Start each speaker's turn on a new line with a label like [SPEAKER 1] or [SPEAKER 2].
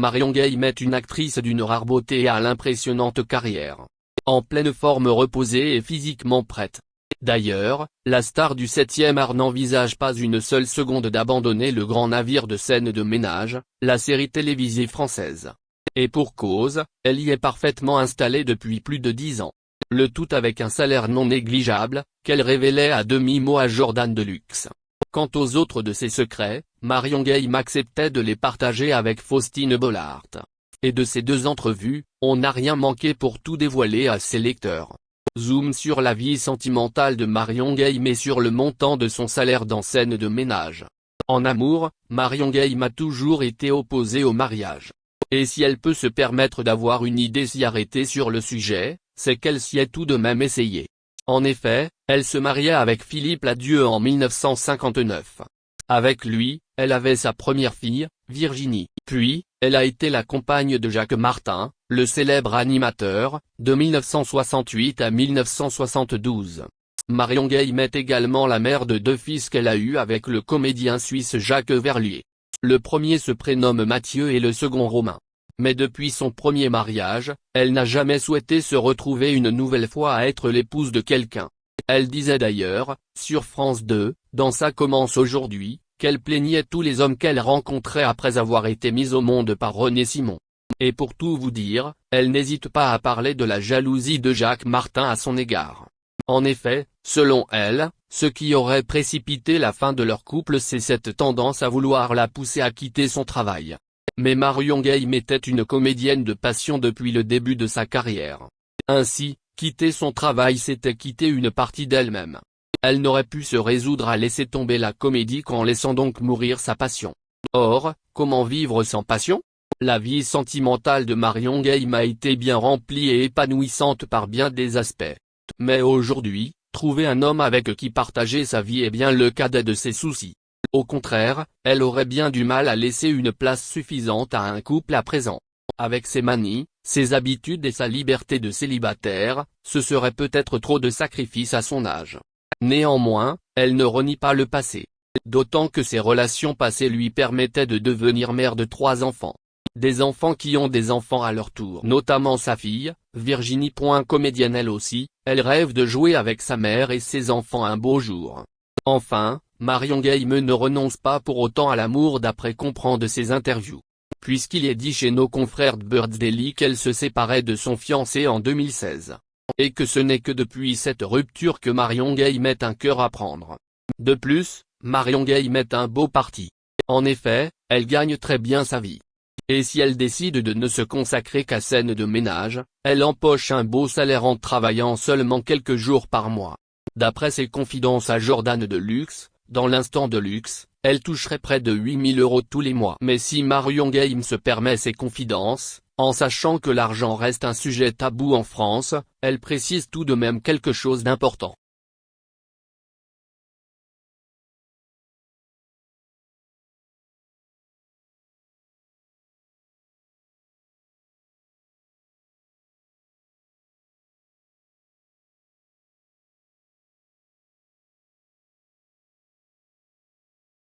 [SPEAKER 1] Marion Gaime est une actrice d'une rare beauté et à l'impressionnante carrière. En pleine forme reposée et physiquement prête. D'ailleurs, la star du 7e art n'envisage pas une seule seconde d'abandonner le grand navire de scène de ménage, la série télévisée française. Et pour cause, elle y est parfaitement installée depuis plus de 10 ans. Le tout avec un salaire non négligeable, qu'elle révélait à demi-mot à Jordan Deluxe. Quant aux autres de ses secrets, Marion Gaime acceptait de les partager avec Faustine Bollaert. Et de ces 2 entrevues, on n'a rien manqué pour tout dévoiler à ses lecteurs. Zoom sur la vie sentimentale de Marion Gaime et sur le montant de son salaire dans scène de ménage. En amour, Marion Gaime a toujours été opposée au mariage. Et si elle peut se permettre d'avoir une idée si arrêtée sur le sujet, c'est qu'elle s'y est tout de même essayée. En effet, elle se maria avec Philippe Ladieu en 1959. Avec lui, elle avait sa première fille, Virginie. Puis, elle a été la compagne de Jacques Martin, le célèbre animateur, de 1968 à 1972. Marion Gaime est également la mère de 2 fils qu'elle a eus avec le comédien suisse Jacques Verlier. Le premier se prénomme Mathieu et le second Romain. Mais depuis son premier mariage, elle n'a jamais souhaité se retrouver une nouvelle fois à être l'épouse de quelqu'un. Elle disait d'ailleurs, sur France 2, dans Ça commence aujourd'hui, qu'elle plaignait tous les hommes qu'elle rencontrait après avoir été mise au monde par René Simon. Et pour tout vous dire, elle n'hésite pas à parler de la jalousie de Jacques Martin à son égard. En effet, selon elle, ce qui aurait précipité la fin de leur couple c'est cette tendance à vouloir la pousser à quitter son travail. Mais Marion Gaime était une comédienne de passion depuis le début de sa carrière. Ainsi, quitter son travail c'était quitter une partie d'elle-même. Elle n'aurait pu se résoudre à laisser tomber la comédie qu'en laissant donc mourir sa passion. Or, comment vivre sans passion? La vie sentimentale de Marion Gaime a été bien remplie et épanouissante par bien des aspects. Mais aujourd'hui, trouver un homme avec qui partager sa vie est bien le cadet de ses soucis. Au contraire, elle aurait bien du mal à laisser une place suffisante à un couple à présent. Avec ses manies, ses habitudes et sa liberté de célibataire, ce serait peut-être trop de sacrifices à son âge. Néanmoins, elle ne renie pas le passé. D'autant que ses relations passées lui permettaient de devenir mère de 3 enfants. Des enfants qui ont des enfants à leur tour. Notamment sa fille, Virginie. Comédienne elle aussi, elle rêve de jouer avec sa mère et ses enfants un beau jour. Enfin, Marion Gaime ne renonce pas pour autant à l'amour d'après comprend de ses interviews. Puisqu'il est dit chez nos confrères de Birds Daily qu'elle se séparait de son fiancé en 2016. Et que ce n'est que depuis cette rupture que Marion Gaime est un cœur à prendre. De plus, Marion Gaime est un beau parti. En effet, elle gagne très bien sa vie. Et si elle décide de ne se consacrer qu'à scène de ménage, elle empoche un beau salaire en travaillant seulement quelques jours par mois. D'après ses confidences à Jordan Deluxe, dans l'instant de luxe, elle toucherait près de 8 000 € tous les mois. Mais si Marion Gaime se permet ces confidences, en sachant que l'argent reste un sujet tabou en France, elle précise tout de même quelque chose d'important.